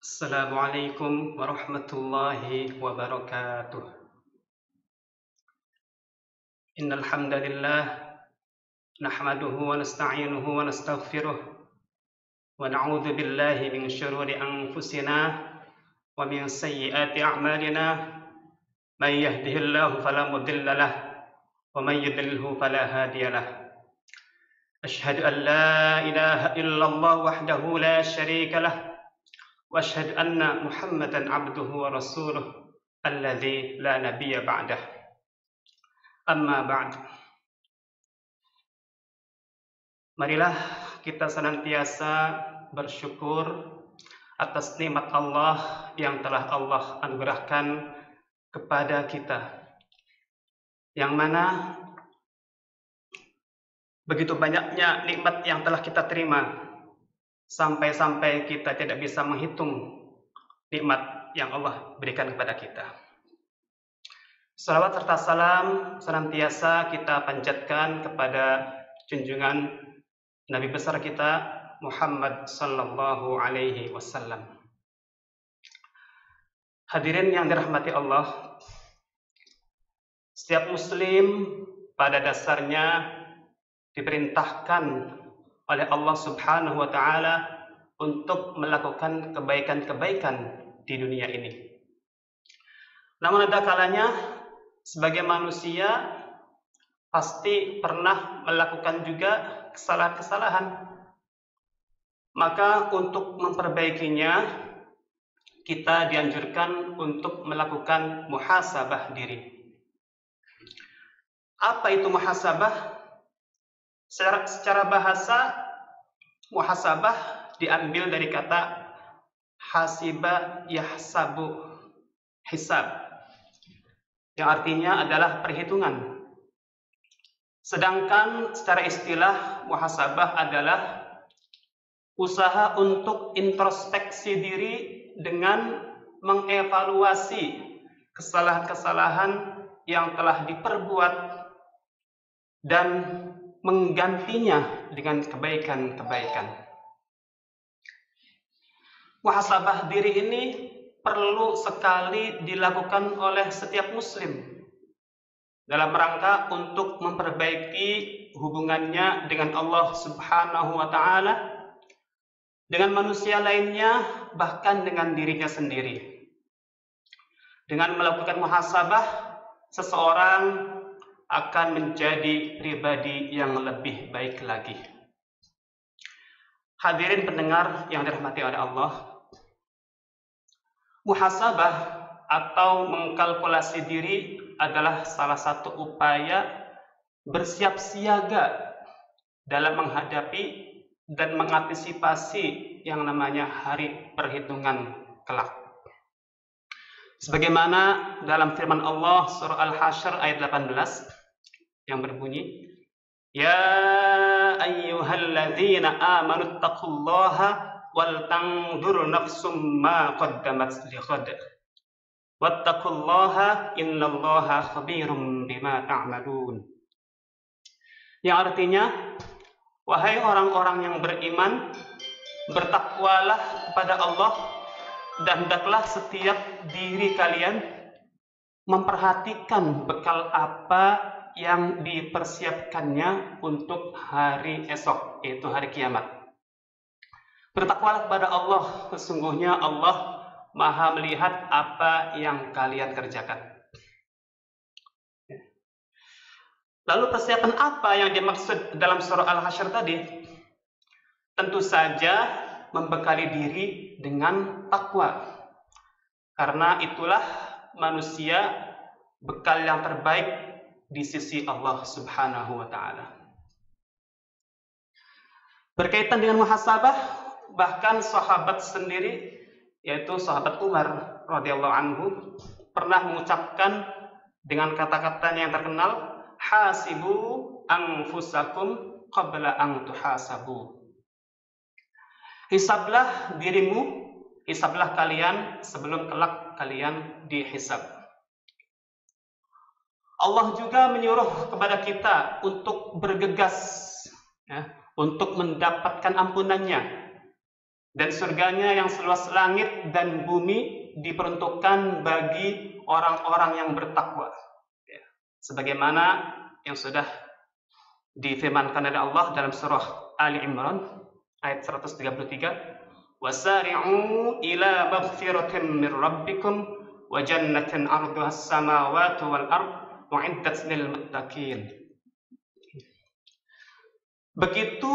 Assalamualaikum warahmatullahi wabarakatuh. Innal hamdalillah nahmaduhu wa nasta'inuhu wa nastaghfiruh wa na'udzu billahi min syururi anfusina wa min sayyiati a'malina. May yahdihillahu fala mudilla lahu wa may yudlilhu fala hadiya lahu. Asyhadu an la ilaha illallah wahdahu la syarika lahu wa asyhadu anna Muhammadan abduhu wa rasuluh alladzi la nabiyya ba'dah. Amma ba'd. Marilah kita senantiasa bersyukur atas nikmat Allah yang telah Allah anugerahkan kepada kita, yang mana begitu banyaknya nikmat yang telah kita terima, sampai-sampai kita tidak bisa menghitung nikmat yang Allah berikan kepada kita. Salawat serta salam senantiasa kita panjatkan kepada junjungan Nabi besar kita Muhammad sallallahu alaihi wasallam. Hadirin yang dirahmati Allah, setiap muslim pada dasarnya diperintahkan oleh Allah Subhanahu wa taala untuk melakukan kebaikan-kebaikan di dunia ini. Namun ada kalanya sebagai manusia pasti pernah melakukan juga kesalahan-kesalahan. Maka untuk memperbaikinya, kita dianjurkan untuk melakukan muhasabah diri. Apa itu muhasabah? Secara bahasa, muhasabah diambil dari kata hasiba yahsabu, hisab, yang artinya adalah perhitungan. Sedangkan secara istilah, muhasabah adalah usaha untuk introspeksi diri dengan mengevaluasi kesalahan-kesalahan yang telah diperbuat dan menggantinya dengan kebaikan-kebaikan. Muhasabah diri ini perlu sekali dilakukan oleh setiap muslim dalam rangka untuk memperbaiki hubungannya dengan Allah Subhanahu wa taala, dengan manusia lainnya, bahkan dengan dirinya sendiri. Dengan melakukan muhasabah, seseorang akan menjadi pribadi yang lebih baik lagi. Hadirin pendengar yang dirahmati oleh Allah, muhasabah atau mengkalkulasi diri adalah salah satu upaya bersiap siaga dalam menghadapi dan mengantisipasi yang namanya hari perhitungan kelak. Sebagaimana dalam firman Allah surah Al-Hasyr ayat 18 yang berbunyi, Ya ayyuhalladzina amanu taqullaha wal tanzur nafsum ma qaddamat lighad wattaqullaha innallaha khabirum bima ta'malun. Yang artinya, wahai orang-orang yang beriman, bertakwalah kepada Allah dan hendaklah setiap diri kalian memperhatikan bekal apa yang dipersiapkannya untuk hari esok, yaitu hari kiamat. Bertakwalah kepada Allah, sesungguhnya Allah Maha melihat apa yang kalian kerjakan. Lalu persiapan apa yang dimaksud dalam surah Al-Hasyr tadi? Tentu saja membekali diri dengan takwa. Karena itulah manusia bekal yang terbaik di sisi Allah Subhanahu wa taala. Berkaitan dengan muhasabah, bahkan sahabat sendiri, yaitu sahabat Umar radhiyallahu anhu, pernah mengucapkan dengan kata-kata yang terkenal, hasibu anfusakum qabla an tuhasabu. Hisablah dirimu, hisablah kalian sebelum kelak kalian dihisab. Allah juga menyuruh kepada kita untuk bergegas, untuk mendapatkan ampunannya, Dan surganya yang seluas langit dan bumi diperuntukkan bagi orang-orang yang bertakwa. Sebagaimana yang sudah difirmankan oleh Allah dalam surah Ali Imran ayat 133, wasari'u ila maghfiratin min rabbikum wa jannatin 'arduha as-samawati wal ard u'iddat lil muttaqin. Begitu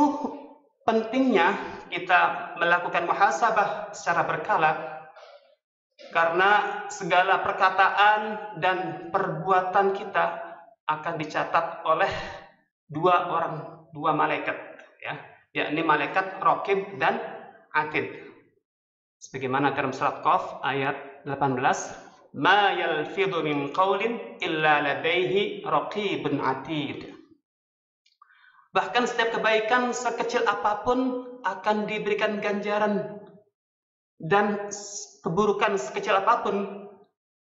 pentingnya kita melakukan muhasabah secara berkala, karena segala perkataan dan perbuatan kita akan dicatat oleh dua malaikat, ya, yakni malaikat Raqib dan Atid. Sebagaimana dalam surat Qaf ayat 18, ma yalfidhu min qaulin illa ladaihi raqibun atid. Bahkan setiap kebaikan sekecil apapun akan diberikan ganjaran, dan keburukan sekecil apapun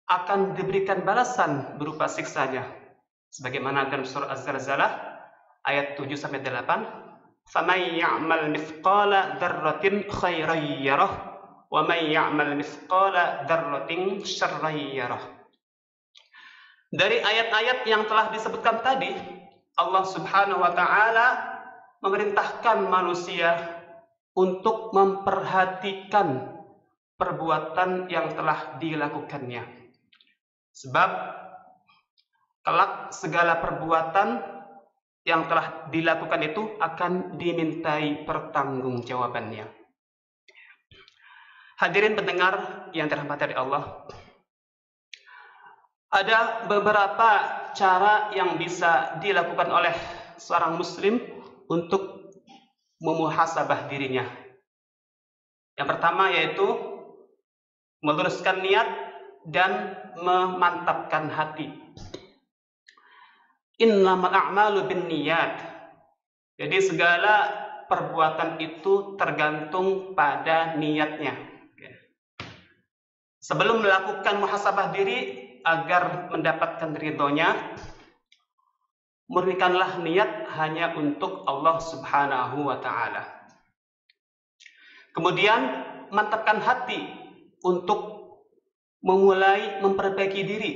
akan diberikan balasan berupa siksanya. Sebagaimana dalam surah Az-Zalzalah ayat 7-8, faman ya'mal mithqala dzarratin khairan yarah wa man ya'mal mithqala dzarratin syarran yarah. Dari ayat-ayat yang telah disebutkan tadi, Allah Subhanahu wa taala memerintahkan manusia untuk memperhatikan perbuatan yang telah dilakukannya. Sebab kelak segala perbuatan yang telah dilakukan itu akan dimintai pertanggungjawabannya. Hadirin pendengar yang dirahmati Allah, ada beberapa cara yang bisa dilakukan oleh seorang muslim untuk memuhasabah dirinya. Yang pertama yaitu meluruskan niat dan memantapkan hati. Innamal a'malu binniyat. Jadi segala perbuatan itu tergantung pada niatnya. Sebelum melakukan muhasabah diri agar mendapatkan ridhonya, murnikanlah niat hanya untuk Allah Subhanahu wa taala. Kemudian mantapkan hati untuk memulai memperbaiki diri.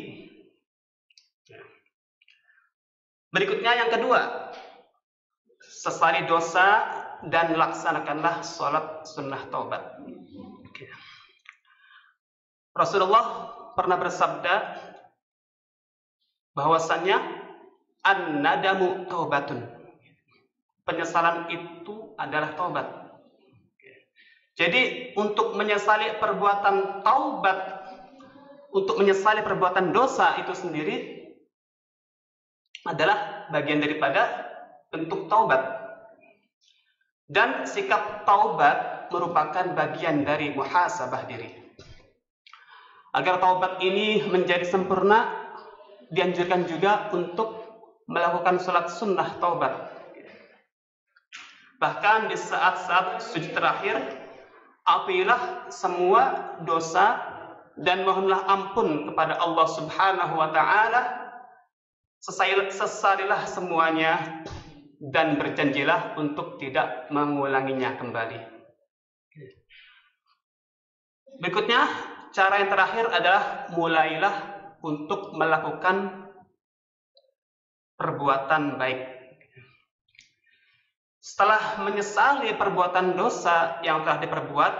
Berikutnya yang kedua, sesali dosa dan laksanakanlah sholat sunnah taubat. Rasulullah pernah bersabda bahwasannya an-nadamu taubatun. Penyesalan itu adalah taubat. Jadi untuk menyesali perbuatan taubat, untuk menyesali perbuatan dosa itu sendiri adalah bagian daripada bentuk taubat. Dan sikap taubat merupakan bagian dari muhasabah diri. Agar taubat ini menjadi sempurna, dianjurkan juga untuk melakukan sholat sunnah taubat. Bahkan di saat-saat sujud terakhir, apilah semua dosa dan mohonlah ampun kepada Allah Subhanahu wa taala. Sesalilah semuanya dan berjanjilah untuk tidak mengulanginya kembali. Berikutnya, cara yang terakhir adalah mulailah untuk melakukan perbuatan baik. Setelah menyesali perbuatan dosa yang telah diperbuat,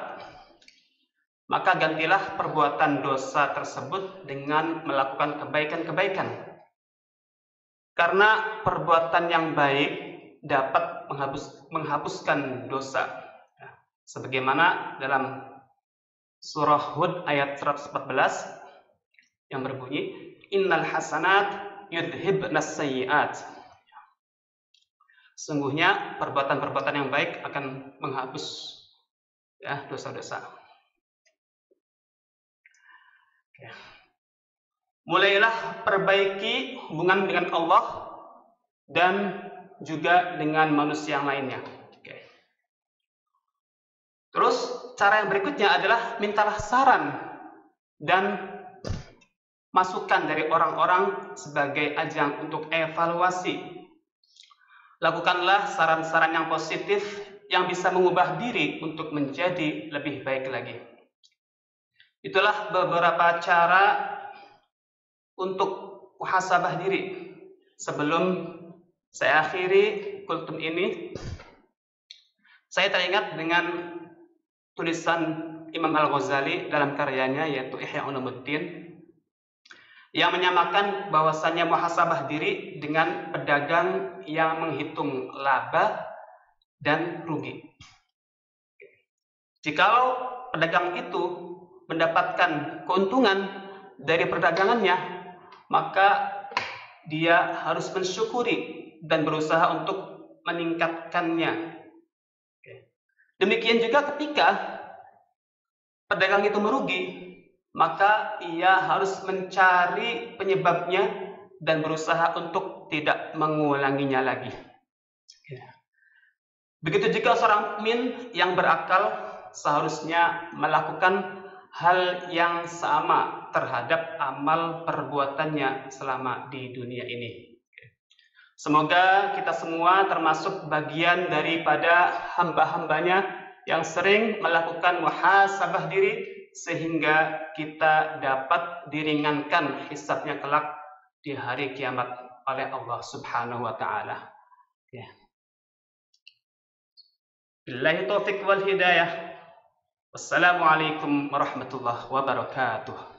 maka gantilah perbuatan dosa tersebut dengan melakukan kebaikan-kebaikan. Karena perbuatan yang baik dapat menghapuskan dosa. Sebagaimana dalam surah Hud ayat 114 yang berbunyi, innal hasanat yudhibnas sayyi'at. Sungguhnya perbuatan-perbuatan yang baik akan menghapus dosa-dosa. Mulailah perbaiki hubungan dengan Allah dan juga dengan manusia yang lainnya. Terus cara yang berikutnya adalah mintalah saran dan masukan dari orang-orang sebagai ajang untuk evaluasi. Lakukanlah saran-saran yang positif yang bisa mengubah diri untuk menjadi lebih baik lagi. Itulah beberapa cara untuk muhasabah diri. Sebelum saya akhiri kultum ini, saya teringat dengan tulisan Imam Al-Ghazali dalam karyanya yaitu Ihya Ulumuddin, yang menyamakan bahwasannya muhasabah diri dengan pedagang yang menghitung laba dan rugi. Jikalau pedagang itu mendapatkan keuntungan dari perdagangannya, maka dia harus mensyukuri dan berusaha untuk meningkatkannya. Demikian juga ketika pedagang itu merugi, maka ia harus mencari penyebabnya dan berusaha untuk tidak mengulanginya lagi. Begitu juga seorang mukmin yang berakal seharusnya melakukan hal yang sama terhadap amal perbuatannya selama di dunia ini. Semoga kita semua termasuk bagian daripada hamba-hambanya yang sering melakukan muhasabah diri, sehingga kita dapat diringankan hisabnya kelak di hari kiamat oleh Allah Subhanahu wa taala. Ya. Billahi taufiq wal hidayah. Wassalamualaikum warahmatullahi wabarakatuh.